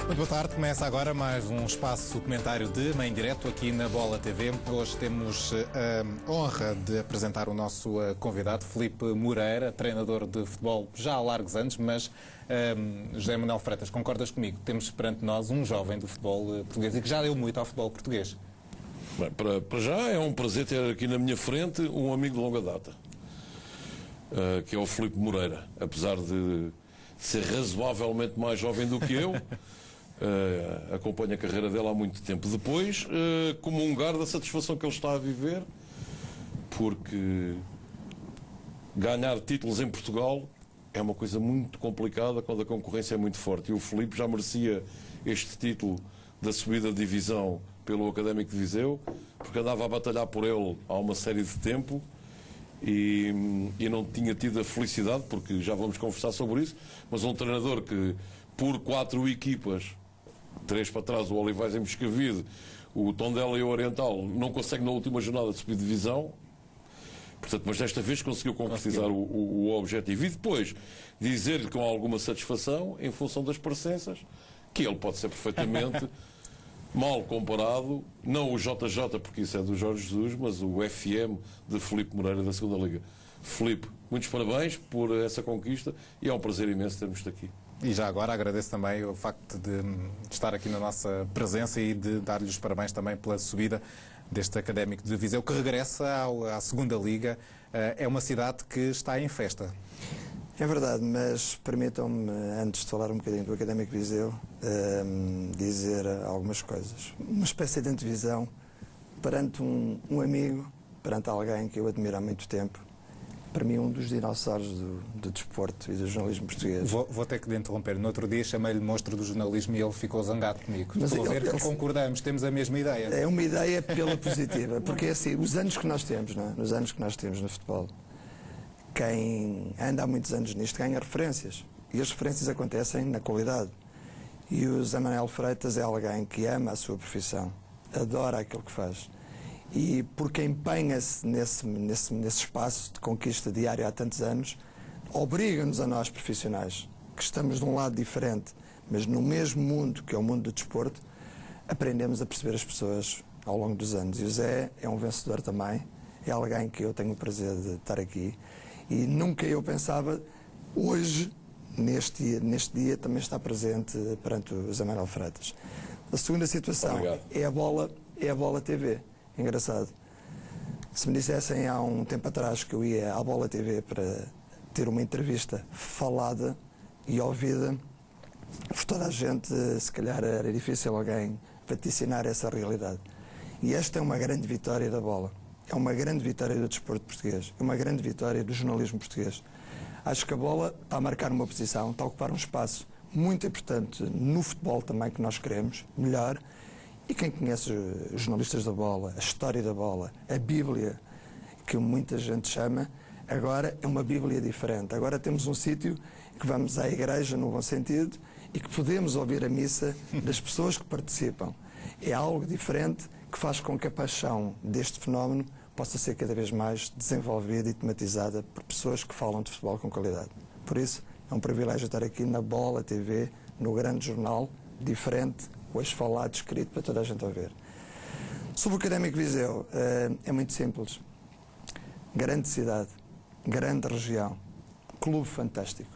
Muito boa tarde, começa agora mais um espaço documentário de Mãe Direto aqui na Bola TV. Hoje temos a honra de apresentar o nosso convidado, Filipe Moreira, treinador de futebol já há largos anos, mas José Manuel Freitas, concordas comigo? Temos perante nós um jovem do futebol português e que já deu muito ao futebol português. Bem, para já é um prazer ter aqui na minha frente um amigo de longa data, que é o Filipe Moreira, apesar de ser razoavelmente mais jovem do que eu. Acompanho a carreira dele há muito tempo. Depois, comungar da satisfação que ele está a viver, porque ganhar títulos em Portugal é uma coisa muito complicada quando a concorrência é muito forte. E o Filipe já merecia este título da subida de divisão pelo Académico de Viseu, porque andava a batalhar por ele há uma série de tempo e não tinha tido a felicidade, porque já vamos conversar sobre isso, mas um treinador que por 4 equipas, 3 para trás, o Olivais em Moscavide, o Tondela e o Oriental, não consegue na última jornada de subir de divisão. Portanto, mas desta vez conseguiu concretizar o objetivo. E depois dizer-lhe com alguma satisfação, em função das presenças, que ele pode ser perfeitamente mal comparado, não o JJ, porque isso é do Jorge Jesus, mas o FM de Filipe Moreira da Segunda Liga. Filipe, muitos parabéns por essa conquista e é um prazer imenso termos-te aqui. E já agora agradeço também o facto de estar aqui na nossa presença e de dar-lhe os parabéns também pela subida deste Académico de Viseu, que regressa à Segunda Liga. É uma cidade que está em festa. É verdade, mas permitam-me, antes de falar um bocadinho do Académico de Viseu, dizer algumas coisas. Uma espécie de antevisão perante um amigo, perante alguém que eu admiro há muito tempo. Para mim, um dos dinossauros do desporto e do jornalismo português. Vou ter que lhe interromper. No outro dia chamei-lhe monstro do jornalismo e ele ficou zangado comigo. Mas estou a ver que concordamos, temos a mesma ideia. É uma ideia pela positiva, porque é assim, os anos que nós temos, não é? Nos anos que nós temos no futebol, quem anda há muitos anos nisto ganha referências. E as referências acontecem na qualidade. E o Zé Manuel Freitas é alguém que ama a sua profissão, adora aquilo que faz. E porque empenha-se nesse espaço de conquista diária há tantos anos, obriga-nos a nós profissionais, que estamos de um lado diferente, mas no mesmo mundo, que é o mundo do desporto, aprendemos a perceber as pessoas ao longo dos anos. E o Zé é um vencedor também, é alguém que eu tenho o prazer de estar aqui. E nunca eu pensava, hoje, neste dia também está presente perante o Zé Manuel Freitas. A segunda situação é a Bola TV. Engraçado. Se me dissessem há um tempo atrás que eu ia à Bola TV para ter uma entrevista falada e ouvida, por toda a gente, se calhar era difícil alguém vaticinar essa realidade. E esta é uma grande vitória da bola. É uma grande vitória do desporto português. É uma grande vitória do jornalismo português. Acho que a bola está a marcar uma posição, está a ocupar um espaço muito importante no futebol também que nós queremos, melhor. E quem conhece os jornalistas da bola, a história da bola, a Bíblia, que muita gente chama, agora é uma Bíblia diferente. Agora temos um sítio que vamos à igreja, no bom sentido, e que podemos ouvir a missa das pessoas que participam. É algo diferente que faz com que a paixão deste fenómeno possa ser cada vez mais desenvolvida e tematizada por pessoas que falam de futebol com qualidade. Por isso, é um privilégio estar aqui na Bola TV, no grande jornal, diferente, hoje falado, escrito para toda a gente ouvir. Sobre o Académico de Viseu, é muito simples. Grande cidade, grande região, clube fantástico.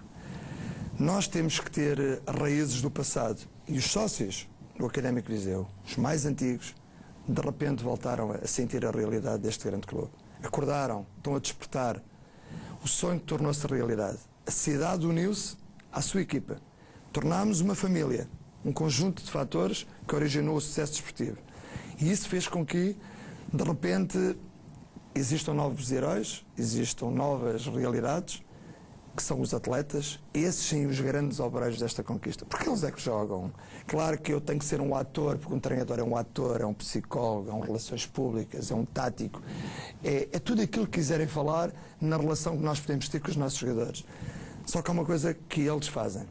Nós temos que ter raízes do passado e os sócios do Académico de Viseu, os mais antigos, de repente voltaram a sentir a realidade deste grande clube. Acordaram, estão a despertar. O sonho tornou-se realidade. A cidade uniu-se à sua equipa. Tornámos uma família. Um conjunto de fatores que originou o sucesso desportivo. E isso fez com que, de repente, existam novos heróis, existam novas realidades, que são os atletas, esses sim os grandes obreiros desta conquista. Porque eles é que jogam. Claro que eu tenho que ser um ator, porque um treinador é um ator, é um psicólogo, é um relações públicas, é um tático. É tudo aquilo que quiserem falar na relação que nós podemos ter com os nossos jogadores. Só que há uma coisa que eles fazem.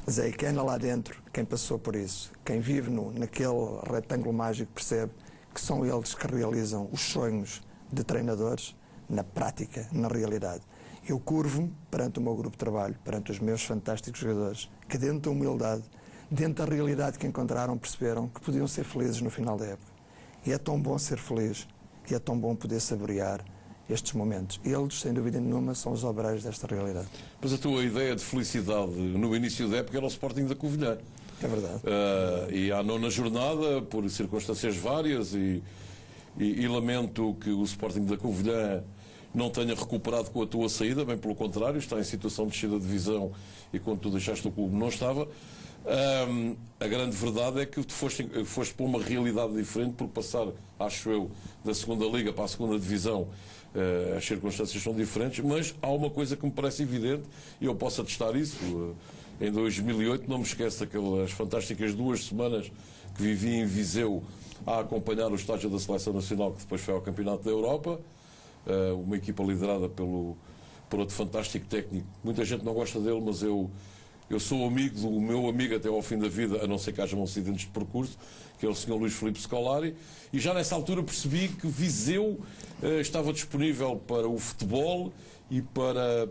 Zé, quem anda lá dentro, quem passou por isso, quem vive naquele retângulo mágico, percebe que são eles que realizam os sonhos de treinadores na prática, na realidade. Eu curvo-me perante o meu grupo de trabalho, perante os meus fantásticos jogadores, que dentro da humildade, dentro da realidade que encontraram, perceberam que podiam ser felizes no final da época. E é tão bom ser feliz, e é tão bom poder saborear estes momentos. Eles, sem dúvida nenhuma, são os obreiros desta realidade. Mas a tua ideia de felicidade no início da época era o Sporting da Covilhã. É verdade. E à nona jornada, por circunstâncias várias, e lamento que o Sporting da Covilhã não tenha recuperado com a tua saída, bem pelo contrário, está em situação de descida de divisão e quando tu deixaste o clube não estava. A grande verdade é que tu foste por uma realidade diferente, por passar, acho eu, da segunda liga para a segunda divisão. As circunstâncias são diferentes, mas há uma coisa que me parece evidente, e eu posso atestar isso. Em 2008, não me esqueço daquelas fantásticas 2 semanas que vivi em Viseu a acompanhar o estágio da Seleção Nacional, que depois foi ao Campeonato da Europa, uma equipa liderada por outro fantástico técnico. Muita gente não gosta dele, mas eu sou amigo do meu amigo até ao fim da vida, a não ser que haja acidentes de percurso, que é o Sr. Luís Filipe Scolari, e já nessa altura percebi que Viseu estava disponível para o futebol e para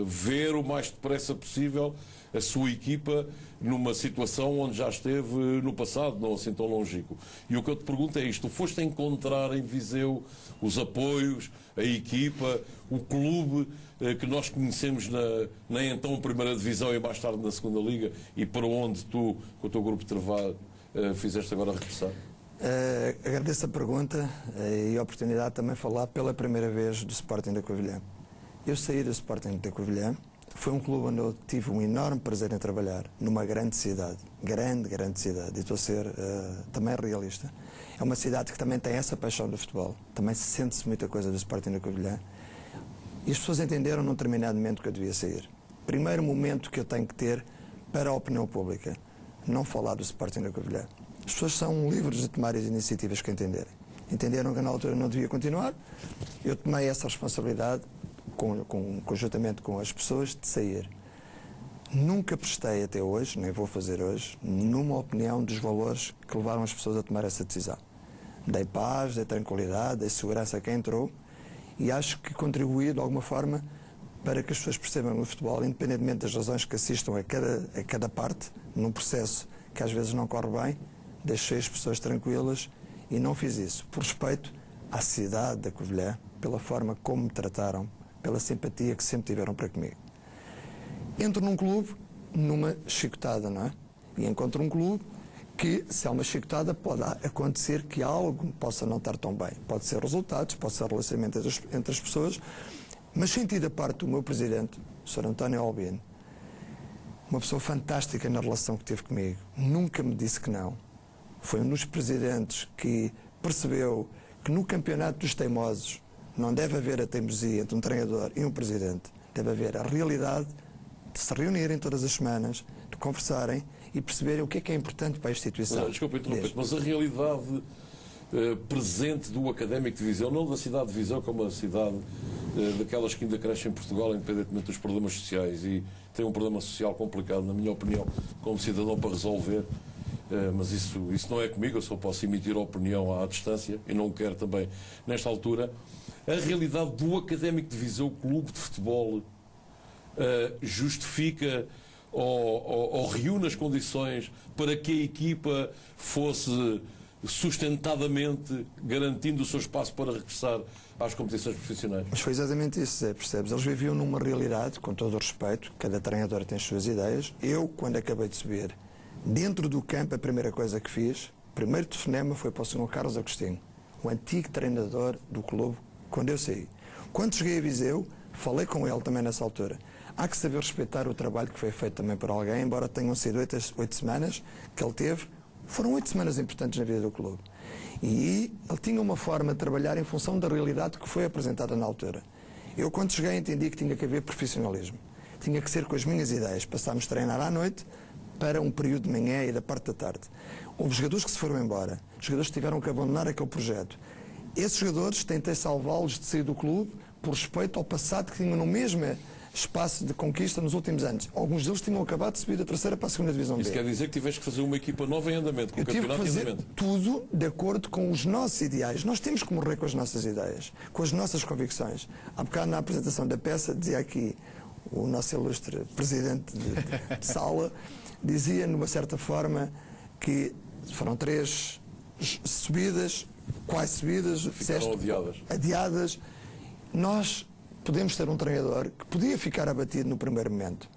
ver o mais depressa possível a sua equipa numa situação onde já esteve no passado, não assim tão longínquo. E o que eu te pergunto é isto: tu foste encontrar em Viseu os apoios, a equipa, o clube que nós conhecemos na então primeira divisão e mais tarde na segunda liga, e para onde tu, com o teu grupo de trabalho, fizeste agora regressar? Agradeço a pergunta e a oportunidade de também falar pela primeira vez do Sporting da Covilhã. Eu saí do Sporting da Covilhã, foi um clube onde eu tive um enorme prazer em trabalhar, numa grande cidade, grande cidade, e estou a ser também realista. É uma cidade que também tem essa paixão do futebol, também se sente-se muita coisa do Sporting da Covilhã, e as pessoas entenderam num determinado momento que eu devia sair. Primeiro momento que eu tenho que ter para a opinião pública, não falar do Sporting da Covilhã. As pessoas são livres de tomar as iniciativas que entenderem. Entenderam que na altura não devia continuar, eu tomei essa responsabilidade, conjuntamente com as pessoas, de sair. Nunca prestei até hoje, nem vou fazer hoje, nenhuma opinião dos valores que levaram as pessoas a tomar essa decisão. Dei paz, dei tranquilidade, dei segurança a quem entrou, e acho que contribuí de alguma forma para que as pessoas percebam o futebol, independentemente das razões que assistam a cada parte, num processo que às vezes não corre bem, deixei as pessoas tranquilas e não fiz isso. Por respeito à cidade da Covilhã, pela forma como me trataram, pela simpatia que sempre tiveram para comigo. Entro num clube, numa chicotada, não é? E encontro um clube que, se há uma chicotada, pode acontecer que algo possa não estar tão bem. Pode ser resultados, pode ser relacionamento entre as pessoas, mas sentido a parte do meu presidente, o Sr. António Albino, uma pessoa fantástica na relação que teve comigo, nunca me disse que não. Foi um dos presidentes que percebeu que no campeonato dos teimosos não deve haver a teimosia entre um treinador e um presidente. Deve haver a realidade de se reunirem todas as semanas, de conversarem e perceberem o que é importante para a instituição. Desculpa interromper, mas a realidade presente do Académico de Viseu, não da cidade de Viseu, como a cidade daquelas que ainda crescem em Portugal, independentemente dos problemas sociais, e tem um problema social complicado, na minha opinião, como cidadão, para resolver. Mas isso não é comigo, eu só posso emitir opinião à distância e não quero também nesta altura. A realidade do Académico de Viseu, clube de futebol, justifica ou reúne as condições para que a equipa fosse sustentadamente garantindo o seu espaço para regressar às competições profissionais? Mas foi exatamente isso, Zé, percebes? Eles viviam numa realidade, com todo o respeito, cada treinador tem as suas ideias. Eu, quando acabei de subir, dentro do campo, a primeira coisa que fiz, o primeiro telefonema foi para o Sr. Carlos Agostinho, o antigo treinador do clube, quando eu saí. Quando cheguei a Viseu, falei com ele também nessa altura. Há que saber respeitar o trabalho que foi feito também por alguém, embora tenham sido 8 semanas que ele teve, foram 8 semanas importantes na vida do clube. E ele tinha uma forma de trabalhar em função da realidade que foi apresentada na altura. Eu, quando cheguei, entendi que tinha que haver profissionalismo. Tinha que ser com as minhas ideias. Passámos a treinar à noite para um período de manhã e da parte da tarde. Houve jogadores que se foram embora, jogadores que tiveram que abandonar aquele projeto. Esses jogadores, tentei salvá-los de sair do clube por respeito ao passado que tinham no mesmo espaço de conquista nos últimos anos. Alguns deles tinham acabado de subir da terceira para a segunda divisão B. Isso quer dizer que tiveste que fazer uma equipa nova em andamento, com o campeonato em andamento? Eu tive que fazer tudo de acordo com os nossos ideais. Nós temos que morrer com as nossas ideias, com as nossas convicções. Há bocado, na apresentação da peça, dizia aqui o nosso ilustre presidente de sala, dizia, numa certa forma, que foram 3 subidas, quase subidas, Ficaram adiadas. Nós podemos ter um treinador que podia ficar abatido no primeiro momento.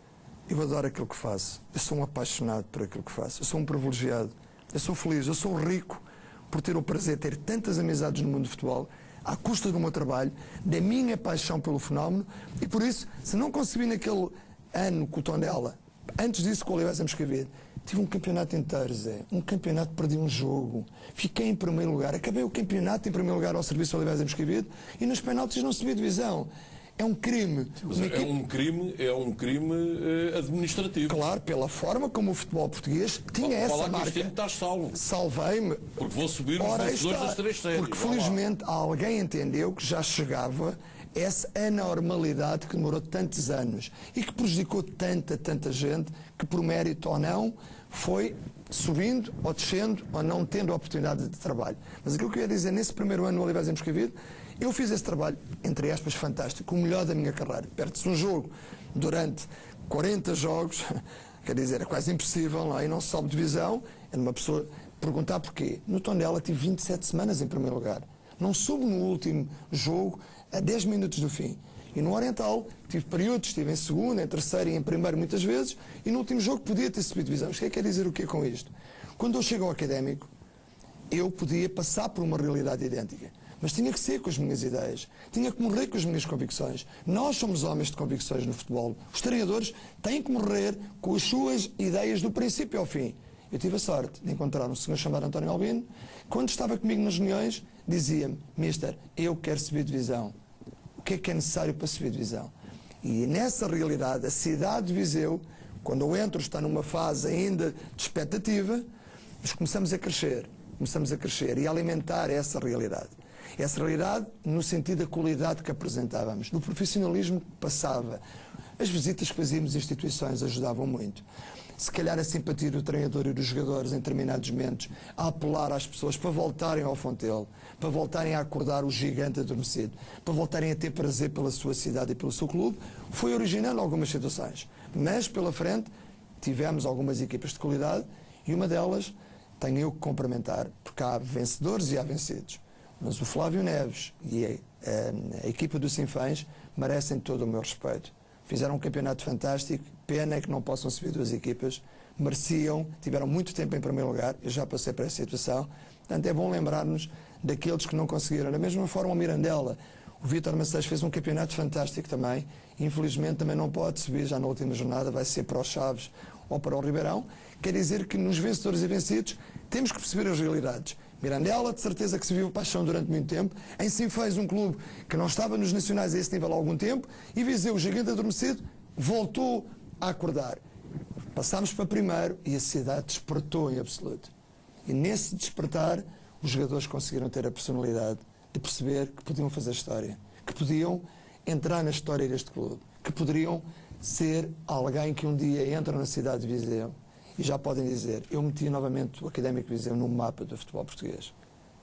Eu adoro aquilo que faço. Eu sou um apaixonado por aquilo que faço. Eu sou um privilegiado. Eu sou feliz. Eu sou rico por ter o prazer de ter tantas amizades no mundo do futebol, à custa do meu trabalho, da minha paixão pelo fenómeno, e por isso, se não consegui naquele ano com o Tondela, antes disso com o Oliveiras Moscavide, tive um campeonato inteiro, Zé. Um campeonato, perdi um jogo. Fiquei em primeiro lugar. Acabei o campeonato em primeiro lugar ao serviço do Oliveiras Moscavide e nos penaltis não subi a divisão. É um crime. É um crime administrativo. Claro, pela forma como o futebol português tinha essa marca. Estás salvo. Salvei-me. Porque vou subir os vencedores das 3 séries. Porque felizmente alguém entendeu que já chegava essa anormalidade que demorou tantos anos e que prejudicou tanta gente que, por mérito ou não, foi subindo ou descendo ou não tendo a oportunidade de trabalho. Mas aquilo que eu ia dizer, nesse primeiro ano no Oliveiras Moscavide, eu fiz esse trabalho, entre aspas, fantástico, o melhor da minha carreira. Perde-se um jogo durante 40 jogos, quer dizer, é quase impossível, não é? E não se sobe divisão, é uma pessoa perguntar porquê. No Tondela tive 27 semanas em primeiro lugar. Não soube no último jogo, a 10 minutos do fim. E no Oriental tive períodos, estive em segundo, em terceiro e em primeiro muitas vezes, e no último jogo podia ter subido divisão. Mas o que é que quer dizer o quê com isto? Quando eu chego ao académico, eu podia passar por uma realidade idêntica. Mas tinha que ser com as minhas ideias, tinha que morrer com as minhas convicções. Nós somos homens de convicções no futebol. Os treinadores têm que morrer com as suas ideias do princípio ao fim. Eu tive a sorte de encontrar um senhor chamado António Albino, quando estava comigo nas reuniões, dizia-me: Mister, eu quero subir divisão. O que é necessário para subir divisão? E nessa realidade, a cidade de Viseu, quando eu entro, está numa fase ainda de expectativa, mas começamos a crescer e a alimentar essa realidade. Essa realidade no sentido da qualidade que apresentávamos, do profissionalismo que passava. As visitas que fazíamos às instituições ajudavam muito. Se calhar a simpatia do treinador e dos jogadores em determinados momentos a apelar às pessoas para voltarem ao Fontelo, para voltarem a acordar o gigante adormecido, para voltarem a ter prazer pela sua cidade e pelo seu clube, foi originando algumas situações. Mas, pela frente, tivemos algumas equipas de qualidade e uma delas tenho eu que cumprimentar, porque há vencedores e há vencidos. Mas o Flávio Neves e a equipa do Sinfãs merecem todo o meu respeito. Fizeram um campeonato fantástico, pena é que não possam subir 2 equipas, mereciam, tiveram muito tempo em primeiro lugar, eu já passei por essa situação, portanto é bom lembrar-nos daqueles que não conseguiram. Da mesma forma o Mirandela, o Vítor Maceiros fez um campeonato fantástico também, infelizmente também não pode subir já na última jornada, vai ser para os Chaves ou para o Ribeirão. Quer dizer que nos vencedores e vencidos temos que perceber as realidades. Mirandela, de certeza que se viu paixão durante muito tempo. Em Sinfãs, um clube que não estava nos nacionais a esse nível há algum tempo. E Viseu, o gigante adormecido, voltou a acordar. Passámos para primeiro e a cidade despertou em absoluto. E nesse despertar, os jogadores conseguiram ter a personalidade de perceber que podiam fazer história. Que podiam entrar na história deste clube. Que poderiam ser alguém que um dia entra na cidade de Viseu e já podem dizer: eu meti novamente o Académico Viseu no mapa do futebol português.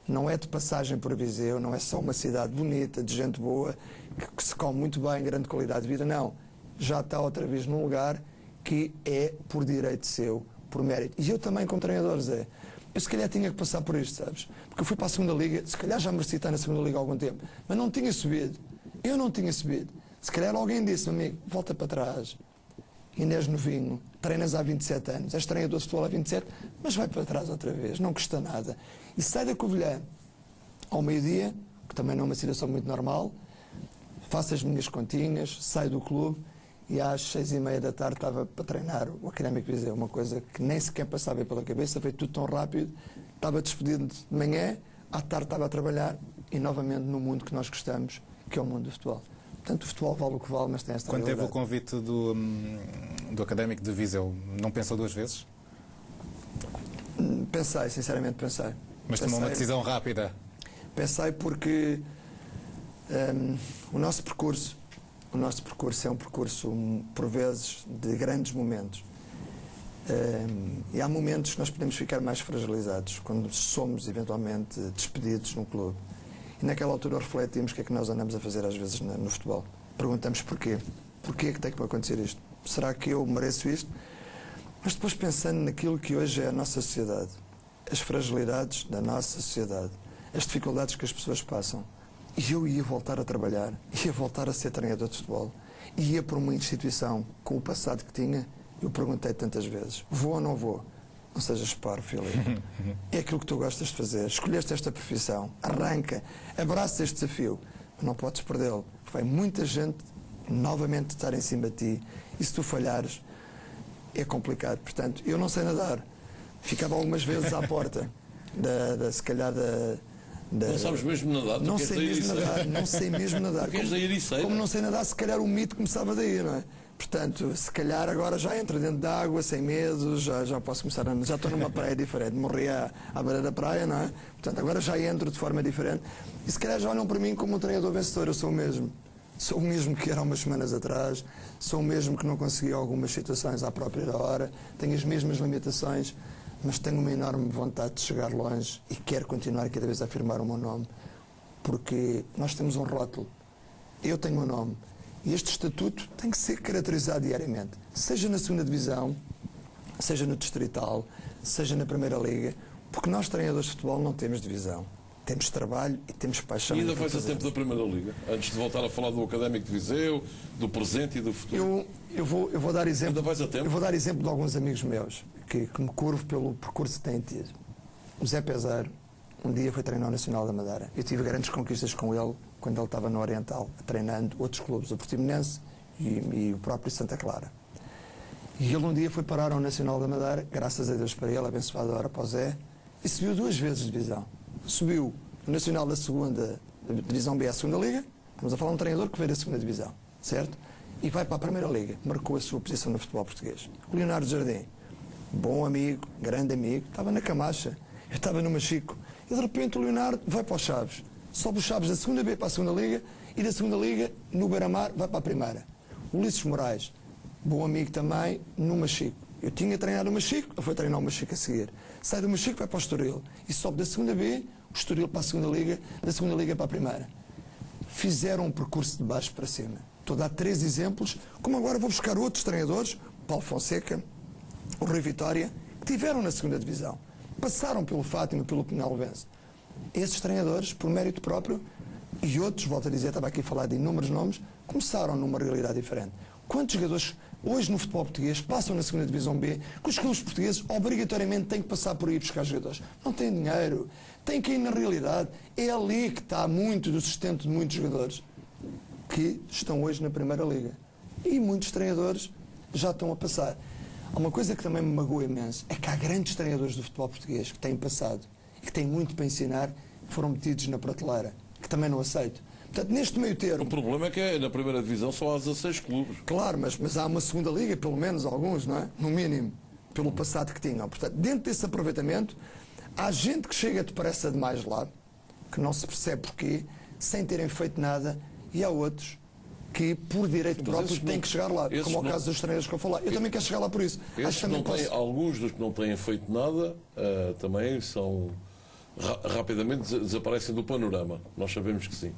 Não é de passagem por Viseu, não é só uma cidade bonita, de gente boa, que se come muito bem, grande qualidade de vida, não. Já está outra vez num lugar que é por direito seu, por mérito. E eu também, como treinador, Zé, eu se calhar tinha que passar por isto, sabes? Porque eu fui para a segunda Liga, se calhar já mereci estar na segunda Liga há algum tempo, mas não tinha subido. Eu não tinha subido. Se calhar alguém disse: amigo, volta para trás. Ainda és novinho, treinas há 27 anos, és treinador de futebol há 27, mas vai para trás outra vez, não custa nada. E sai da Covilhã ao meio-dia, que também não é uma situação muito normal, faço as minhas continhas, saio do clube e às 6h30 da tarde estava para treinar o Académico Viseu, uma coisa que nem sequer passava pela cabeça, foi tudo tão rápido, estava despedido de manhã, à tarde estava a trabalhar e novamente no mundo que nós gostamos, que é o mundo do futebol. Portanto, o futebol vale o que vale, mas tem esta realidade. Quando teve o convite do Académico de Viseu, não pensou 2 vezes? Pensei, sinceramente pensei. Mas tomou uma decisão rápida? Pensei porque o nosso percurso é um percurso, por vezes, de grandes momentos. E há momentos que nós podemos ficar mais fragilizados, quando somos, eventualmente, despedidos num clube. E naquela altura refletimos o que é que nós andamos a fazer às vezes no futebol. Perguntamos porquê. Porquê é que tem que acontecer isto? Será que eu mereço isto? Mas depois pensando naquilo que hoje é a nossa sociedade, as fragilidades da nossa sociedade, as dificuldades que as pessoas passam, e eu ia voltar a trabalhar, ia voltar a ser treinador de futebol, ia por uma instituição com o passado que tinha, eu perguntei tantas vezes, vou ou não vou? Não sejas parvo, Filipe. É aquilo que tu gostas de fazer. Escolheste esta profissão, arranca, abraça este desafio, mas não podes perdê-lo. Vai muita gente novamente estar em cima de ti, e se tu falhares, é complicado. Portanto, eu não sei nadar. Ficava algumas vezes à porta, se calhar não sabes mesmo nadar? Não sei mesmo nadar, não sei mesmo nadar. Como não sei nadar, se calhar o mito começava daí, não é? Portanto, se calhar agora já entro dentro da água, sem medo, já posso começar a... Já estou numa praia diferente, morri à beira da praia, não é? Portanto, agora já entro de forma diferente. E se calhar já olham para mim como um treinador vencedor, eu sou o mesmo. Sou o mesmo que era há umas semanas atrás, sou o mesmo que não consegui algumas situações à própria hora, tenho as mesmas limitações, mas tenho uma enorme vontade de chegar longe e quero continuar cada vez a afirmar o meu nome, porque nós temos um rótulo, eu tenho um nome, e este estatuto tem que ser caracterizado diariamente, seja na segunda divisão, seja no distrital, seja na primeira liga, porque nós treinadores de futebol não temos divisão. Temos trabalho e temos paixão. E ainda vais a tempo da Primeira Liga? Antes de voltar a falar do Académico de Viseu, do presente e do futuro? Eu vou dar exemplo. Ainda vais a tempo? Eu vou dar exemplo de alguns amigos meus que me curvo pelo percurso que têm tido. O Zé Pesar, um dia foi treinar o Nacional da Madeira. Eu tive grandes conquistas com ele quando ele estava no Oriental, treinando outros clubes, o Portimonense e o próprio Santa Clara. E ele um dia foi parar ao Nacional da Madeira, graças a Deus para ele, abençoado a hora para o Zé, e subiu 2 vezes de divisão. Subiu o Nacional da segunda Divisão B à segunda Liga, estamos a falar de um treinador que veio da segunda Divisão, certo? E vai para a Primeira Liga, marcou a sua posição no futebol português. O Leonardo Jardim, bom amigo, grande amigo, estava na Camacha, eu estava no Machico, e de repente o Leonardo vai para os Chaves, sobe os Chaves da segunda B para a segunda Liga, e da segunda Liga, no Beira-Mar, vai para a Primeira. O Ulisses Moraes, bom amigo também, no Machico. Eu tinha treinado o Machico, ele foi treinar o Machico a seguir. Sai do Machico, vai para o Estoril. E sobe da segunda B, o Estoril para a segunda Liga, da segunda Liga para a Primeira. Fizeram um percurso de baixo para cima. Estou a dar 3 exemplos, como agora vou buscar outros treinadores, Paulo Fonseca, o Rui Vitória, que tiveram na segunda Divisão. Passaram pelo Fátima, pelo Penelovense. Esses treinadores, por mérito próprio, e outros, volto a dizer, estava aqui a falar de inúmeros nomes, começaram numa realidade diferente. Quantos jogadores hoje no futebol português passam na segunda Divisão B, que os clubes portugueses obrigatoriamente têm que passar por aí buscar jogadores? Não têm dinheiro, têm que ir na realidade. É ali que está muito do sustento de muitos jogadores que estão hoje na Primeira Liga. E muitos treinadores já estão a passar. Há uma coisa que também me magoa imenso, é que há grandes treinadores do futebol português que têm passado e que têm muito para ensinar, que foram metidos na prateleira, que também não aceito. Portanto, neste meio termo... O problema é que na Primeira Divisão só há 16 clubes. Claro, mas há uma segunda liga, pelo menos alguns, não é? No mínimo, pelo passado que tinham. Portanto, dentro desse aproveitamento, há gente que chega depressa demais lá, que não se percebe porquê, sem terem feito nada, e há outros que, por direito próprio, têm que chegar lá, como é o caso dos treinadores que eu falei. Eu também quero chegar lá por isso. Alguns dos que não têm feito nada também são... rapidamente desaparecem do panorama. Nós sabemos que sim.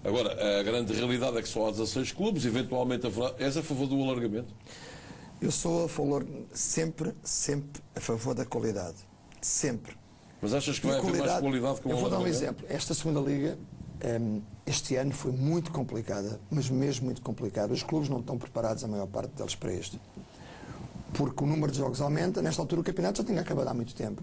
Agora, a grande realidade é que só há 16 clubes, eventualmente és a favor do alargamento? Eu sou a favor, sempre a favor da qualidade. Sempre. Mas achas que vai haver mais qualidade com o alargamento? Eu vou dar um exemplo. Esta segunda liga, este ano foi muito complicada, mas mesmo muito complicada. Os clubes não estão preparados, a maior parte deles, para isto. Porque o número de jogos aumenta, nesta altura o campeonato já tinha acabado há muito tempo.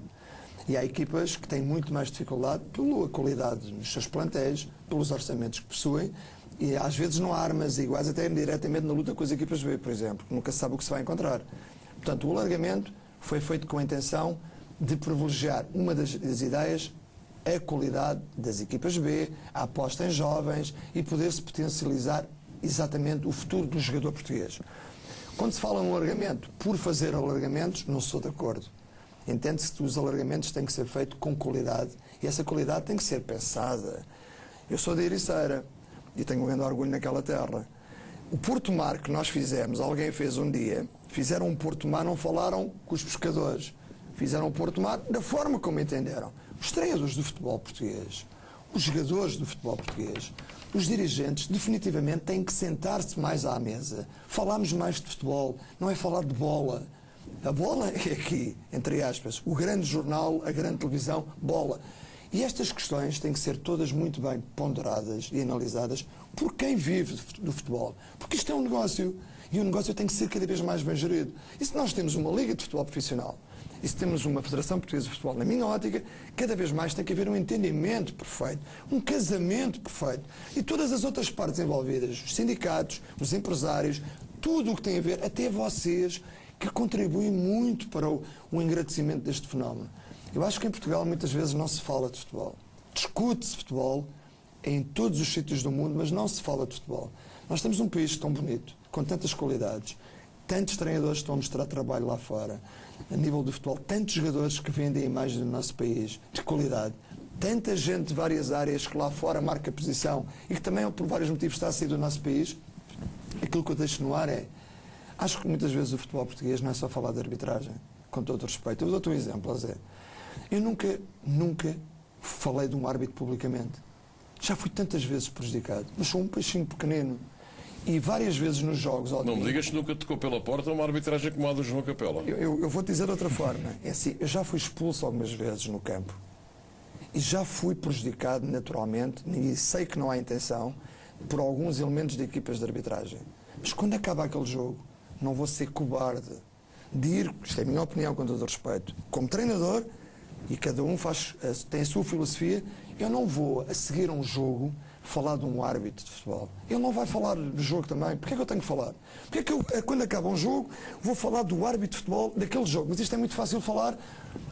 E há equipas que têm muito mais dificuldade pela qualidade nos seus plantéis, pelos orçamentos que possuem, e às vezes não há armas iguais até diretamente na luta com as equipas B, por exemplo, que nunca se sabe o que se vai encontrar. Portanto, o alargamento foi feito com a intenção de privilegiar uma das ideias, a qualidade das equipas B, a aposta em jovens e poder-se potencializar exatamente o futuro do jogador português. Quando se fala em alargamento, por fazer alargamentos, não sou de acordo. Entende-se que os alargamentos têm que ser feitos com qualidade e essa qualidade tem que ser pensada. Eu sou de Ericeira e tenho um grande orgulho naquela terra. O Porto Mar que nós fizemos, alguém fez um dia, fizeram um Porto Mar, não falaram com os pescadores, fizeram o Porto Mar da forma como entenderam. Os treinadores do futebol português os jogadores do futebol português, os dirigentes, definitivamente têm que sentar-se mais à mesa. Falarmos mais de futebol, não é falar de bola. A bola é aqui, entre aspas, o grande jornal, a grande televisão, bola. E estas questões têm que ser todas muito bem ponderadas e analisadas por quem vive do futebol. Porque isto é um negócio, e o negócio tem que ser cada vez mais bem gerido. E se nós temos uma liga de futebol profissional, e se temos uma Federação Portuguesa de Futebol, na minha ótica, cada vez mais tem que haver um entendimento perfeito, um casamento perfeito. E todas as outras partes envolvidas, os sindicatos, os empresários, tudo o que tem a ver, até vocês, que contribuem muito para o engrandecimento deste fenómeno. Eu acho que em Portugal muitas vezes não se fala de futebol. Discute-se futebol em todos os sítios do mundo, mas não se fala de futebol. Nós temos um país tão bonito, com tantas qualidades, tantos treinadores que estão a mostrar trabalho lá fora, a nível do futebol, tantos jogadores que vendem a imagem do nosso país, de qualidade, tanta gente de várias áreas que lá fora marca posição e que também, por vários motivos, está a sair do nosso país. Aquilo que eu deixo no ar é, acho que muitas vezes o futebol português não é só falar de arbitragem, com todo o respeito. Eu dou-te um exemplo, Zé. Eu nunca falei de um árbitro publicamente. Já fui tantas vezes prejudicado, mas sou um peixinho pequenino. E várias vezes nos jogos... Não me digas que nunca tocou pela porta uma arbitragem como a do João Capela. Eu vou-te dizer de outra forma. É assim, eu já fui expulso algumas vezes no campo. E já fui prejudicado naturalmente, e sei que não há intenção, por alguns elementos de equipas de arbitragem. Mas quando acaba aquele jogo, não vou ser cobarde de ir, isto é a minha opinião com todo o respeito, como treinador, e cada um tem a sua filosofia, eu não vou a seguir um jogo falar de um árbitro de futebol. Ele não vai falar do jogo também. Porquê é que eu tenho que falar? Porquê é que eu, quando acaba um jogo, vou falar do árbitro de futebol daquele jogo? Mas isto é muito fácil falar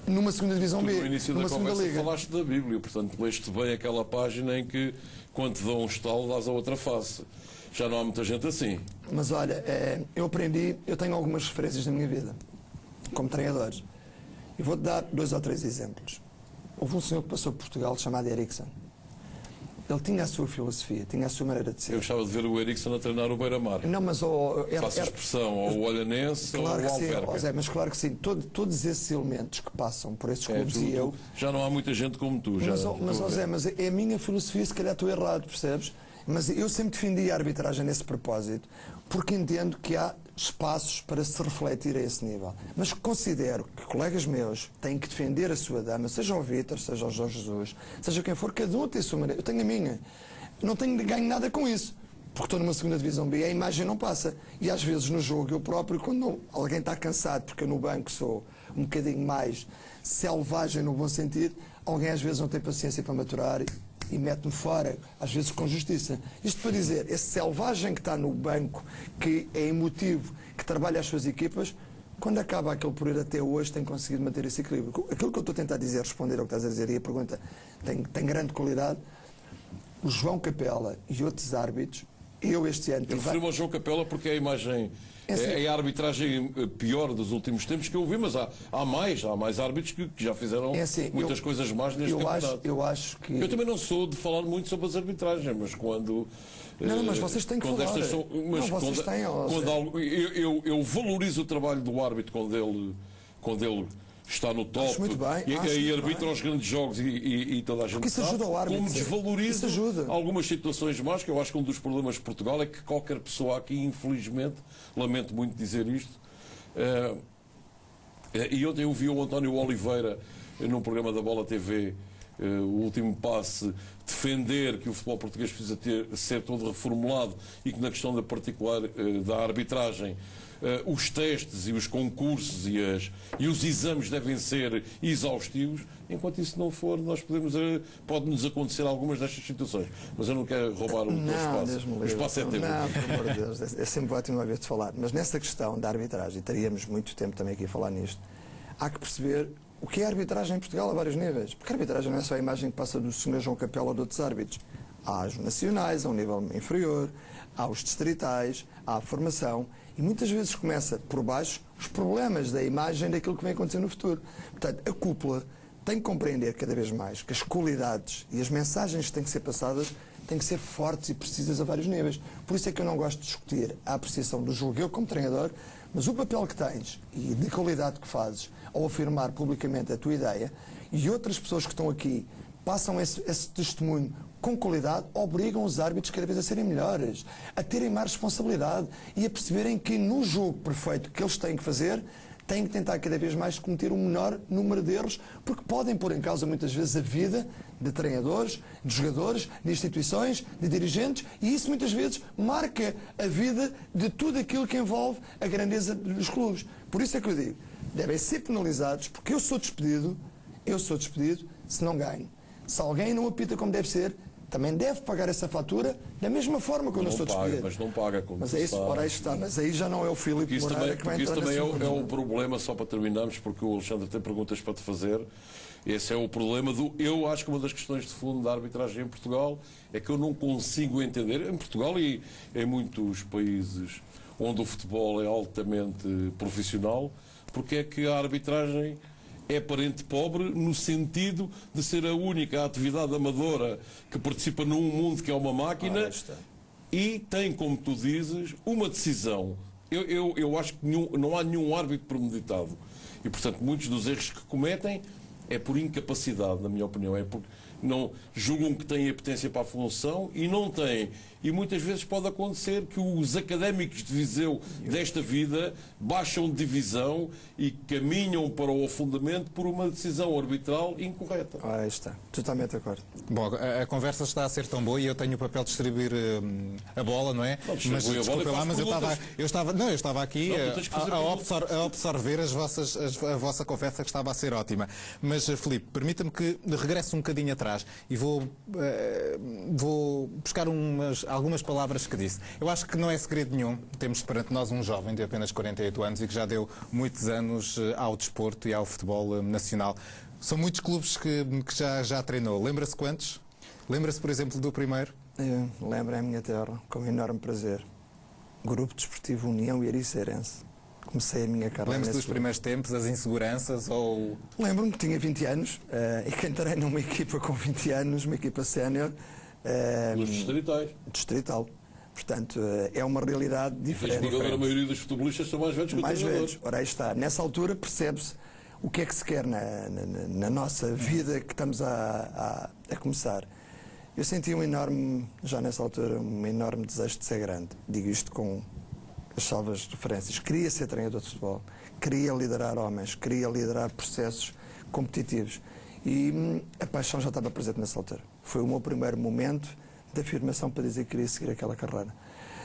numa segunda divisão B, no início numa da segunda conversa liga. falaste da Bíblia, portanto leste bem aquela página em que quando te dão um estalo dás a outra face. Já não há muita gente assim. Mas olha, eu tenho algumas referências na minha vida, como treinador. E vou-te dar 2 ou 3 exemplos. Houve um senhor que passou por Portugal chamado Eriksson. Ele tinha a sua filosofia, tinha a sua maneira de ser. Eu gostava de ver o Eriksson a treinar o Beira-Mar. Não, mas Passa a expressão, ou o Olhanense, claro ou o que sim, Alverca. Zé, mas claro que sim. Todos esses elementos que passam por esses clubes já não há muita gente como tu. Já, mas é a minha filosofia, se calhar estou errado, percebes? Mas eu sempre defendi a arbitragem nesse propósito, porque entendo que há espaços para se refletir a esse nível. Mas considero que colegas meus têm que defender a sua dama, seja o Vítor, seja o Jorge Jesus, seja quem for, cada um tem a sua maneira. Eu tenho a minha. Não ganho nada com isso, porque estou numa segunda divisão B, a imagem não passa. E às vezes no jogo, eu próprio, quando alguém está cansado, porque eu no banco sou um bocadinho mais selvagem no bom sentido, alguém às vezes não tem paciência para maturar e mete-me fora, às vezes com justiça. Isto para dizer, esse selvagem que está no banco, que é emotivo, que trabalha as suas equipas, quando acaba aquele período até hoje tem conseguido manter esse equilíbrio. Aquilo que eu estou a tentar dizer, responder ao que estás a dizer, e a pergunta tem grande qualidade. O João Capela e outros árbitros, eu este ano... Eu refiro-me ao João Capela porque é a imagem... É a arbitragem pior dos últimos tempos que eu vi, mas há mais árbitros que já fizeram muitas coisas más neste campeonato. Eu acho que... Eu também não sou de falar muito sobre as arbitragens, mas quando... Não, mas vocês têm que falar. Vocês têm... Eu valorizo o trabalho do árbitro quando ele está no top e arbitra os grandes jogos e toda a gente isso ajuda o árbitro, como desvaloriza algumas situações más, que eu acho que um dos problemas de Portugal é que qualquer pessoa aqui, infelizmente, lamento muito dizer isto, e ontem eu vi o António Oliveira num programa da Bola TV, o último passe, defender que o futebol português precisa ser todo reformulado e que na questão da particular da arbitragem os testes e os concursos e os exames devem ser exaustivos. Enquanto isso não for, pode-nos acontecer algumas destas situações. Mas eu não quero roubar o teu espaço. O espaço é teu. Não, pelo amor de Deus, é sempre ótimo uma vez de falar. Mas nessa questão da arbitragem, teríamos muito tempo também aqui a falar nisto, há que perceber o que é a arbitragem em Portugal a vários níveis. Porque a arbitragem não é só a imagem que passa do Sr. João Capela ou de outros árbitros. Há os nacionais, a um nível inferior, há os distritais, há a formação, e muitas vezes começa por baixo os problemas da imagem daquilo que vem acontecer no futuro. Portanto, a cúpula tem que compreender cada vez mais que as qualidades e as mensagens que têm que ser passadas têm que ser fortes e precisas a vários níveis. Por isso é que eu não gosto de discutir a apreciação do jogo, eu como treinador, mas o papel que tens e de qualidade que fazes ao afirmar publicamente a tua ideia, e outras pessoas que estão aqui passam esse testemunho com qualidade, obrigam os árbitros cada vez a serem melhores, a terem mais responsabilidade e a perceberem que no jogo perfeito que eles têm que fazer, têm que tentar cada vez mais cometer um menor número de erros, porque podem pôr em causa muitas vezes a vida de treinadores, de jogadores, de instituições, de dirigentes, e isso muitas vezes marca a vida de tudo aquilo que envolve a grandeza dos clubes. Por isso é que eu digo, devem ser penalizados, porque eu sou despedido se não ganho. Se alguém não apita como deve ser, também deve pagar essa fatura da mesma forma que eu não estou despedido. Mas não paga, como mas é isso, ora, aí está. Mas aí já não é o Filipe Moreira que vai entrar. Isso também é o problema, só para terminarmos, porque o Alexandre tem perguntas para te fazer. Esse é o problema do... Eu acho que uma das questões de fundo da arbitragem em Portugal é que eu não consigo entender, em Portugal e em muitos países onde o futebol é altamente profissional, porque é que a arbitragem é parente pobre no sentido de ser a única atividade amadora que participa num mundo que é uma máquina e tem, como tu dizes, uma decisão. Eu acho que não há nenhum árbitro premeditado. E, portanto, muitos dos erros que cometem é por incapacidade, na minha opinião. É porque não julgam que têm a potência para a função e não têm. E muitas vezes pode acontecer que os académicos de Viseu desta vida baixam de divisão e caminham para o afundamento por uma decisão arbitral incorreta. Aí está, totalmente de acordo. Bom, a conversa está a ser tão boa e eu tenho o papel de distribuir a bola, não é? Mas desculpa lá, mas eu estava aqui a absorver a vossa conversa, que estava a ser ótima. Mas, Filipe, permita-me que regresse um bocadinho atrás e vou buscar algumas palavras que disse. Eu acho que não é segredo nenhum. Temos perante nós um jovem de apenas 48 anos e que já deu muitos anos ao desporto e ao futebol nacional. São muitos clubes que já treinou. Lembra-se quantos? Lembra-se, por exemplo, do primeiro? Eu lembro a minha terra, com enorme prazer. Grupo Desportivo União e Ariceirense. Comecei a minha carreira. Lembra-se dos primeiros tempos, as inseguranças ou... Lembro-me que tinha 20 anos e que entrei numa equipa com 20 anos, uma equipa sénior. Nos distritais. Distrital. Portanto, é uma realidade diferente. A maioria dos futebolistas são mais velhos que o treinador. Ora, aí está. Nessa altura percebe-se o que é que se quer na nossa vida que estamos a começar. Eu senti já nessa altura, um enorme desejo de ser grande. Digo isto com as salvas referências. Queria ser treinador de futebol, queria liderar homens, queria liderar processos competitivos. E a paixão já estava presente nessa altura. Foi o meu primeiro momento de afirmação para dizer que queria seguir aquela carreira.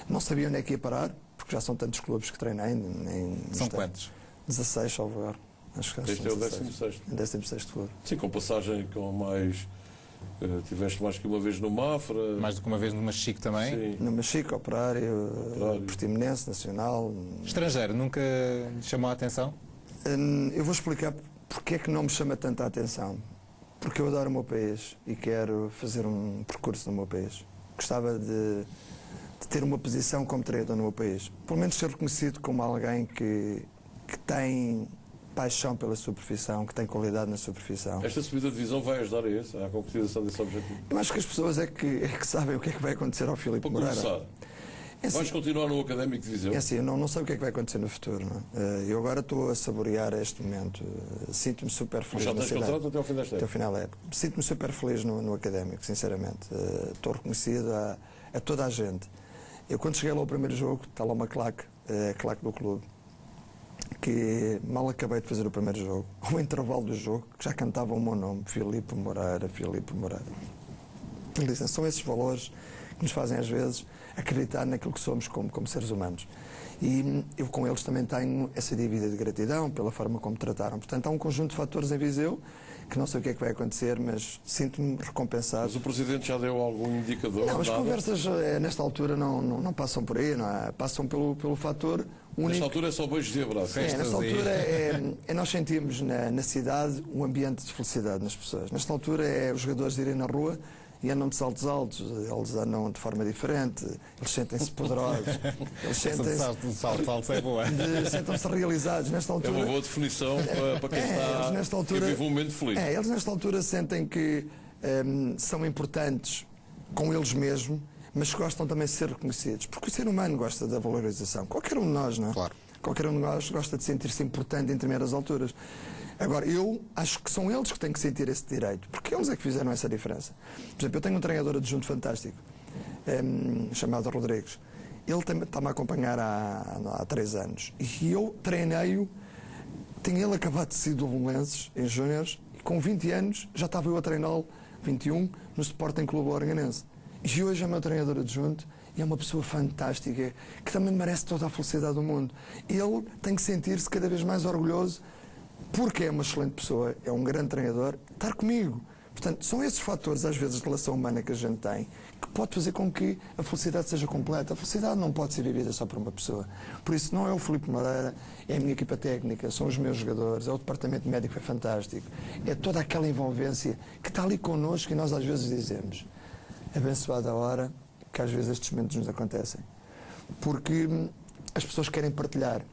Não sabia onde é que ia parar, porque já são tantos clubes que treinei. São quantos? 16, salvo erro. Acho que este é o 16º. 16º clube. Sim, com passagem com mais... tiveste mais que uma vez no Mafra. Mais do que uma vez no Machico também? Sim. No Machico, Operário, Portimonense, Nacional. Estrangeiro, nunca lhe chamou a atenção? Eu vou explicar porque é que não me chama tanta atenção. Porque eu adoro o meu país e quero fazer um percurso no meu país. Gostava de ter uma posição como treinador no meu país. Pelo menos ser reconhecido como alguém que tem paixão pela sua profissão, que tem qualidade na sua profissão. Esta subida de divisão vai ajudar a isso, à concretização desse objetivo? Eu acho que as pessoas é que sabem o que é que vai acontecer ao Filipe Moreira. Para começar, vais continuar no Académico de Viseu? É assim, eu não sei o que é que vai acontecer no futuro. Não é? Eu agora estou a saborear este momento. Sinto-me super feliz. Mas já tens contrato até ao fim desta época? Até ao final da época. Sinto-me super feliz no Académico, sinceramente. Estou reconhecido a toda a gente. Eu, quando cheguei lá ao primeiro jogo, está lá uma claque, a claque do clube, que mal acabei de fazer o primeiro jogo, ao intervalo do jogo, que já cantavam o meu nome, Filipe Moreira, Filipe Moreira. São esses valores que nos fazem, às vezes, acreditar naquilo que somos como seres humanos. E eu com eles também tenho essa dívida de gratidão pela forma como me trataram. Portanto, há um conjunto de fatores em Viseu que não sei o que é que vai acontecer, mas sinto-me recompensado. Mas o Presidente já deu algum indicador? Não, as conversas nesta altura não passam por aí, não é? Passam pelo fator único. Nesta altura é só beijos de abraço. Nesta altura nós sentimos na cidade um ambiente de felicidade nas pessoas. Nesta altura os jogadores irem na rua e andam de saltos altos, eles andam de forma diferente, eles sentem-se poderosos, eles sentem-se... Saltos altos é boa. Sentem-se realizados nesta altura. É uma boa definição para quem está nesta altura, e vive um momento feliz. Eles nesta altura sentem que são importantes com eles mesmos, mas gostam também de ser reconhecidos, porque o ser humano gosta da valorização, qualquer um de nós, não é? Claro. Qualquer um de nós gosta de sentir-se importante em determinadas alturas. Agora, eu acho que são eles que têm que sentir esse direito, porque eles é que fizeram essa diferença. Por exemplo, eu tenho um treinador adjunto fantástico, chamado Rodrigues. Ele está-me a acompanhar há 3 anos. E eu treinei-o, tinha ele acabado de sair do Belenenses, em Júniores, e com 20 anos já estava eu a treiná-lo, 21, no Sporting Clube Oranganense. E hoje é meu treinador adjunto e é uma pessoa fantástica, que também merece toda a felicidade do mundo. Ele tem que sentir-se cada vez mais orgulhoso, porque é uma excelente pessoa, é um grande treinador, estar comigo. Portanto, são esses fatores, às vezes, de relação humana que a gente tem, que pode fazer com que a felicidade seja completa. A felicidade não pode ser vivida só por uma pessoa. Por isso, não é o Filipe Moreira, é a minha equipa técnica, são os meus jogadores, é o departamento médico, é fantástico. É toda aquela envolvência que está ali connosco e nós, às vezes, dizemos: abençoada a hora que, às vezes, estes momentos nos acontecem. Porque as pessoas querem partilhar.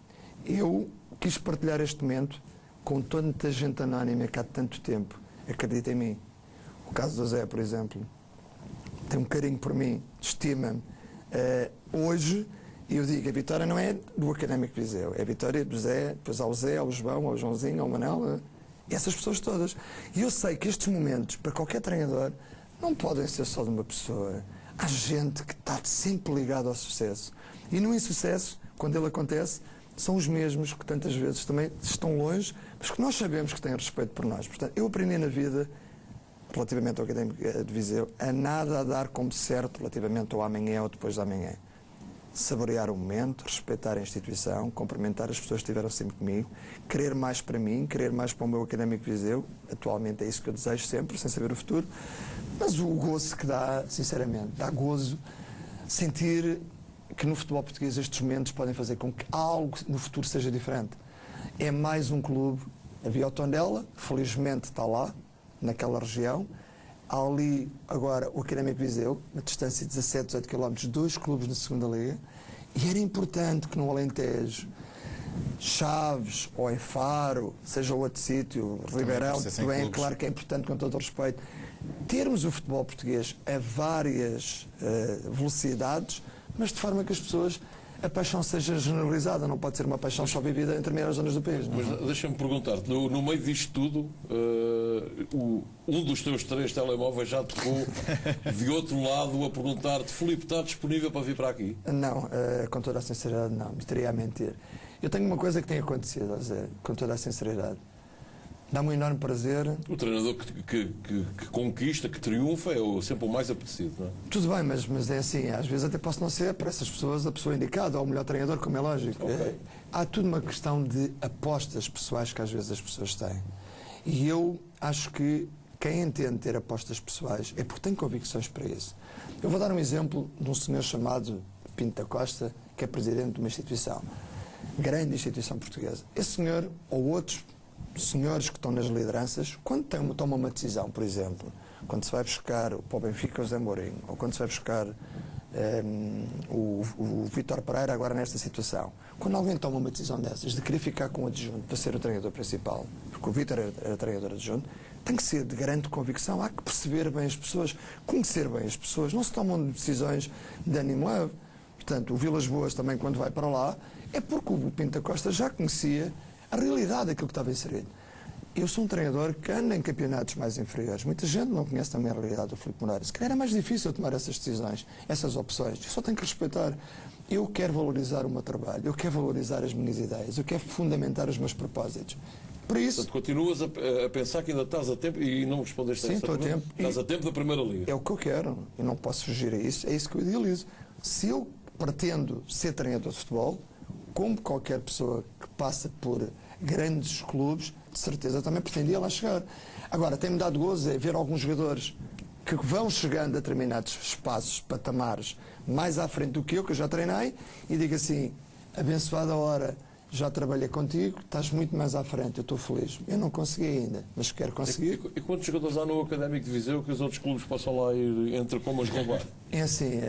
Eu quis partilhar este momento com tanta gente anónima que há tanto tempo acredita em mim. O caso do Zé, por exemplo, tem um carinho por mim, estima-me. Hoje, eu digo, a vitória não é do Académico de Viseu, é a vitória do Zé, depois ao Zé, ao João, ao Joãozinho, ao Manel, essas pessoas todas. E eu sei que estes momentos, para qualquer treinador, não podem ser só de uma pessoa. Há gente que está sempre ligada ao sucesso. E no insucesso, quando ele acontece, são os mesmos que tantas vezes também estão longe, mas que nós sabemos que têm respeito por nós. Portanto, eu aprendi na vida, relativamente ao Académico de Viseu, a nada a dar como certo relativamente ao amanhã ou depois de amanhã. Saborear o momento, respeitar a instituição, cumprimentar as pessoas que estiveram sempre comigo, querer mais para mim, querer mais para o meu Académico de Viseu. Atualmente é isso que eu desejo sempre, sem saber o futuro. Mas o gozo que dá, sinceramente, dá gozo sentir que no futebol português estes momentos podem fazer com que algo no futuro seja diferente. É mais um clube. Havia o Tondela, felizmente está lá, naquela região. Há ali agora o Académico de Viseu, uma distância de 17, 18 km, 2 clubes na segunda liga. E era importante que no Alentejo, Chaves ou em Faro, seja outro sítio, Ribeirão, bem, claro que é importante, com todo o respeito, termos o futebol português a várias velocidades, mas de forma que as pessoas, a paixão seja generalizada, não pode ser uma paixão só vivida em determinadas zonas do país. Mas deixa-me perguntar-te, no meio disto tudo, um dos teus 3 telemóveis já tocou de outro lado a perguntar-te: Filipe, está disponível para vir para aqui? Não, com toda a sinceridade não, me estaria a mentir. Eu tenho uma coisa que tem acontecido, Zé, com toda a sinceridade. Dá-me um enorme prazer. O treinador que conquista, que triunfa, é sempre o mais apetecido, não é? Tudo bem, mas é assim, às vezes até posso não ser para essas pessoas a pessoa indicada, ou o melhor treinador, como é lógico. Okay. Há tudo uma questão de apostas pessoais que às vezes as pessoas têm. E eu acho que quem entende ter apostas pessoais é porque tem convicções para isso. Eu vou dar um exemplo de um senhor chamado Pinto da Costa, que é presidente de uma instituição, grande instituição portuguesa. Esse senhor, ou outros senhores que estão nas lideranças, quando tomam uma decisão, por exemplo, quando se vai buscar para o Benfica o Zé Mourinho, ou quando se vai buscar o Vítor Pereira agora nesta situação, quando alguém toma uma decisão dessas, de querer ficar com o adjunto para ser o treinador principal, porque o Vítor era treinador adjunto, tem que ser de grande convicção, há que perceber bem as pessoas, conhecer bem as pessoas, não se tomam decisões de ânimo leve. Portanto, o Vilas Boas também, quando vai para lá, é porque o Pinto da Costa já conhecia a realidade daquilo que estava inserido. Eu sou um treinador que anda em campeonatos mais inferiores. Muita gente não conhece também a realidade do Filipe Moreira. Se calhar era mais difícil tomar essas decisões, essas opções. Eu só tenho que respeitar. Eu quero valorizar o meu trabalho, eu quero valorizar as minhas ideias, eu quero fundamentar os meus propósitos. Por isso... Portanto, continuas a pensar que ainda estás a tempo e não respondeste a essa pergunta. Sim, estou a tempo. Estás a tempo da Primeira Liga. É o que eu quero. Eu não posso fugir a isso. É isso que eu idealizo. Se eu pretendo ser treinador de futebol, como qualquer pessoa que passa por grandes clubes, de certeza também pretendia lá chegar. Agora, tem-me dado gozo é ver alguns jogadores que vão chegando a determinados espaços, patamares, mais à frente do que eu já treinei, e digo assim: abençoada a hora, já trabalhei contigo, estás muito mais à frente, eu estou feliz. Eu não consegui ainda, mas quero conseguir. E quantos jogadores há no Académico de Viseu que os outros clubes possam lá ir entre comas roubar? É assim,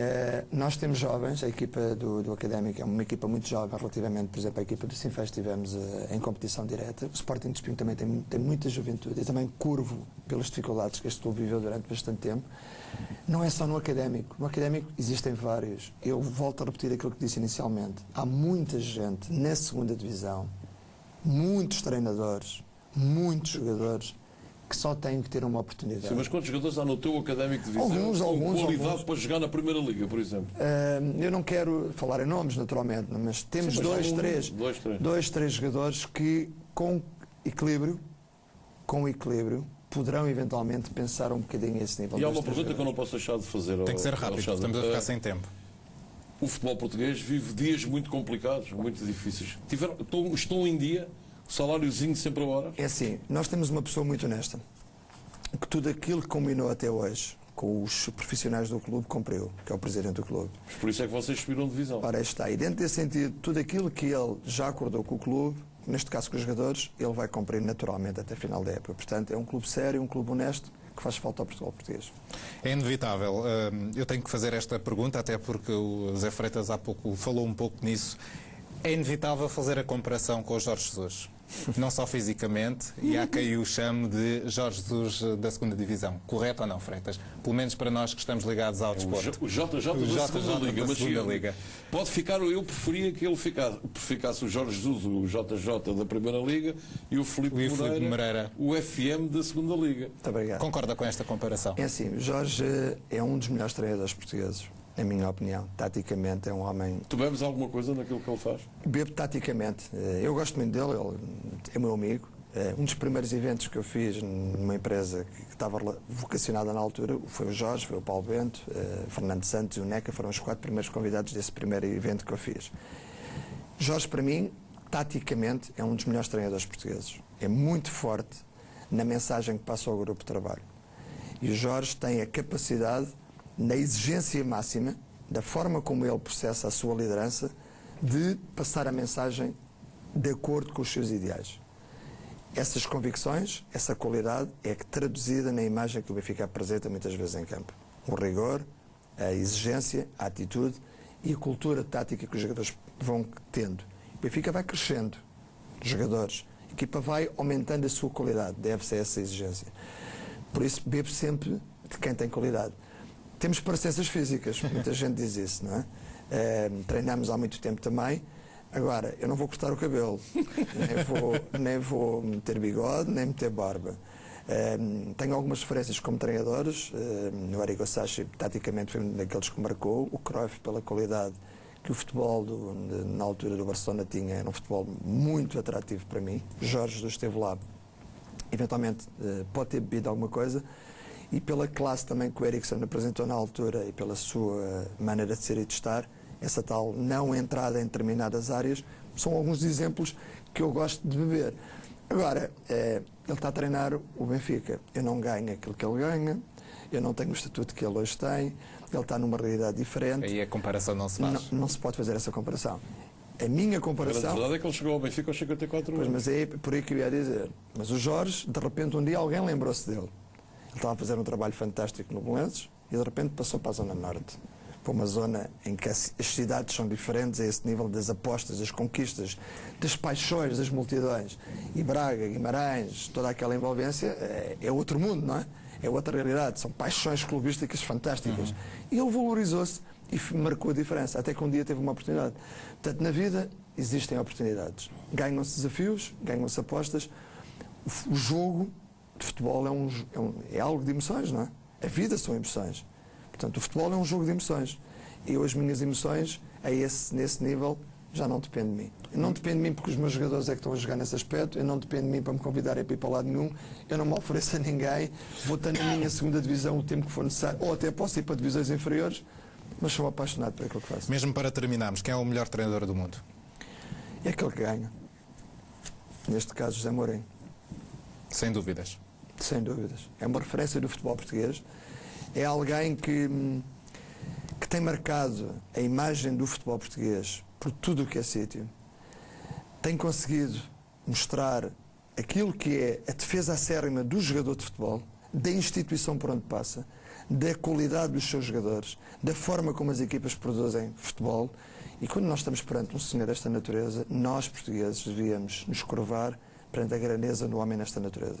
nós temos jovens, a equipa do Académico é uma equipa muito jovem relativamente, por exemplo, à equipa do Sinfãs estivemos em competição direta. O Sporting de Espinho também tem muita juventude e também curvo pelas dificuldades que este clube viveu durante bastante tempo. Não é só no Académico. No Académico existem vários. Eu volto a repetir aquilo que disse inicialmente. Há muita gente na segunda divisão, muitos treinadores, muitos jogadores que só têm que ter uma oportunidade. Sim, mas quantos jogadores há no teu Académico de Viseu Alguns, com qualidade alguns. para jogar na Primeira Liga, por exemplo? Eu não quero falar em nomes, naturalmente, mas temos Sim, mas dois, três jogadores que, com equilíbrio, poderão eventualmente pensar um bocadinho a esse nível. E há uma pergunta que eu não posso deixar de fazer. Tem que ser rápido, estamos a ficar sem tempo. O futebol português vive dias muito complicados, muito difíceis. Estão em dia, saláriozinho sempre a hora? É assim, nós temos uma pessoa muito honesta, que tudo aquilo que combinou até hoje com os profissionais do clube cumpriu, que é o presidente do clube. Por isso é que vocês subiram de divisão. Ora, está. E dentro desse sentido, tudo aquilo que ele já acordou com o clube, neste caso com os jogadores, ele vai cumprir naturalmente até a final da época. Portanto, é um clube sério, um clube honesto, que faz falta ao futebol português. É inevitável. Eu tenho que fazer esta pergunta, até porque o Zé Freitas há pouco falou um pouco nisso. É inevitável fazer a comparação com o Jorge Jesus. Não só fisicamente, e há quem o chame de Jorge Jesus da segunda divisão. Correto ou não, Freitas? Pelo menos para nós que estamos ligados ao desporto. O JJ da segunda Liga. Mas Liga. Pode ficar, eu preferia que ele ficasse o Jorge Jesus, o JJ da Primeira Liga, e o Filipe Moreira, o FM da segunda Liga. Muito obrigado. Concorda com esta comparação? É assim, o Jorge é um dos melhores treinadores portugueses. Na minha opinião, taticamente é um homem... Tu bebes alguma coisa naquilo que ele faz? Bebo taticamente. Eu gosto muito dele, ele é meu amigo. Um dos primeiros eventos que eu fiz numa empresa que estava vocacionada na altura foi o Jorge, foi o Paulo Bento, Fernando Santos e o Neca, foram os 4 primeiros convidados desse primeiro evento que eu fiz. Jorge, para mim, taticamente, é um dos melhores treinadores portugueses. É muito forte na mensagem que passa ao grupo de trabalho. E o Jorge tem a capacidade, na exigência máxima, da forma como ele processa a sua liderança, de passar a mensagem de acordo com os seus ideais. Essas convicções, essa qualidade é traduzida na imagem que o Benfica apresenta muitas vezes em campo. O rigor, a exigência, a atitude e a cultura tática que os jogadores vão tendo. O Benfica vai crescendo, os jogadores. A equipa vai aumentando a sua qualidade, deve-se a essa exigência. Por isso, bebo sempre de quem tem qualidade. Temos parecenças físicas, muita gente diz isso, não é? Treinamos há muito tempo também. Agora, eu não vou cortar o cabelo, nem vou meter bigode, nem meter barba. Tenho algumas referências como treinadores. O Arrigo Sacchi, taticamente, foi um daqueles que marcou. O Cruyff, pela qualidade que o futebol na altura do Barcelona tinha, era um futebol muito atrativo para mim. Jorge Jesus esteve lá. Eventualmente, pode ter bebido alguma coisa. E pela classe também que o Eriksson apresentou na altura e pela sua maneira de ser e de estar, essa tal não entrada em determinadas áreas, são alguns exemplos que eu gosto de beber. Agora, ele está a treinar o Benfica. Eu não ganho aquilo que ele ganha, eu não tenho o estatuto que ele hoje tem, ele está numa realidade diferente. Aí a comparação não se faz. Não se pode fazer essa comparação. A minha comparação... A verdade é que ele chegou ao Benfica aos 54 anos. Mas é por aí que eu ia dizer. Mas o Jorge, de repente, um dia alguém lembrou-se dele. Ele estava a fazer um trabalho fantástico no Belenenses e de repente passou para a Zona Norte, para uma zona em que as cidades são diferentes a esse nível das apostas, das conquistas, das paixões, das multidões. E Braga, Guimarães, toda aquela envolvência é outro mundo, não é? É outra realidade, são paixões clubísticas fantásticas. E ele valorizou-se e marcou a diferença, até que um dia teve uma oportunidade. Portanto, na vida existem oportunidades. Ganham-se desafios, ganham-se apostas. O jogo de futebol é algo de emoções, não é? A vida são emoções. Portanto, o futebol é um jogo de emoções. E as minhas emoções, nesse nível, já não depende de mim. Não depende de mim porque os meus jogadores é que estão a jogar nesse aspecto, eu não dependo de mim para me convidarem para ir para lado nenhum, eu não me ofereço a ninguém, vou estar na minha segunda divisão o tempo que for necessário, ou até posso ir para divisões inferiores, mas sou apaixonado por aquilo que faço. Mesmo para terminarmos, quem é o melhor treinador do mundo? É aquele que ganha. Neste caso, José Mourinho. Sem dúvidas. Sem dúvidas. É uma referência do futebol português. É alguém que tem marcado a imagem do futebol português por tudo o que é sítio. Tem conseguido mostrar aquilo que é a defesa acérrima do jogador de futebol, da instituição por onde passa, da qualidade dos seus jogadores, da forma como as equipas produzem futebol. E quando nós estamos perante um senhor desta natureza, nós, portugueses, devíamos nos curvar perante a grandeza do homem nesta natureza.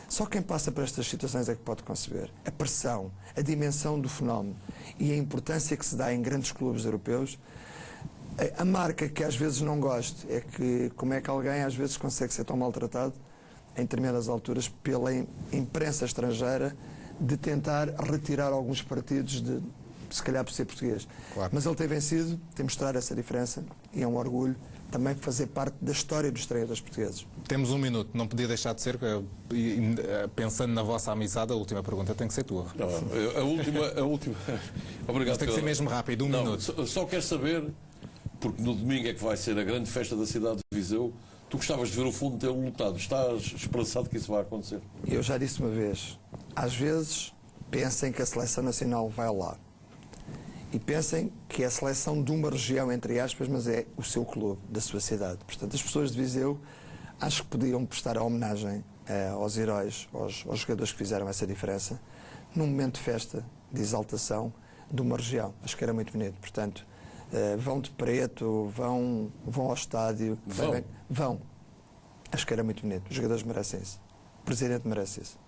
Só quem passa por estas situações é que pode conceber a pressão, a dimensão do fenómeno e a importância que se dá em grandes clubes europeus. A marca que às vezes não gosto é que como é que alguém às vezes consegue ser tão maltratado em determinadas alturas pela imprensa estrangeira de tentar retirar alguns partidos de, se calhar por ser português. Claro. Mas ele tem vencido, tem mostrado essa diferença e é um orgulho também fazer parte da história dos treinadores portugueses. Temos um minuto, não podia deixar de ser, pensando na vossa amizade, a última pergunta tem que ser tua. Não, a última. Obrigado. Mas tem que ser mesmo rápido, um minuto. Só quero saber, porque no domingo é que vai ser a grande festa da cidade de Viseu, tu gostavas de ver o fundo tê-lo lotado. Estás esperançado que isso vai acontecer? Eu já disse uma vez, às vezes pensem que a seleção nacional vai lá. E pensem que é a seleção de uma região, entre aspas, mas é o seu clube, da sua cidade. Portanto, as pessoas de Viseu acho que podiam prestar a homenagem aos heróis, aos jogadores que fizeram essa diferença, num momento de festa, de exaltação de uma região. Acho que era muito bonito. Portanto, vão de preto, vão ao estádio. Vão. Acho que era muito bonito. Os jogadores merecem isso. O Presidente merece isso.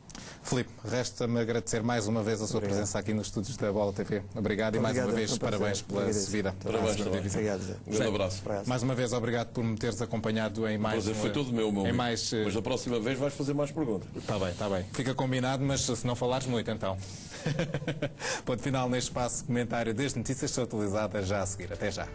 Filipe, resta-me agradecer mais uma vez a sua presença aqui nos estúdios da Bola TV. Obrigado e mais uma vez parabéns pela subida. Parabéns. Obrigado. Um grande abraço. Mais uma vez obrigado por me teres acompanhado em mais... Prazer foi todo meu, mas a próxima vez vais fazer mais perguntas. Está bem. Fica combinado, mas se não falares muito, então. Ponto final neste espaço comentário das notícias atualizadas já a seguir. Até já.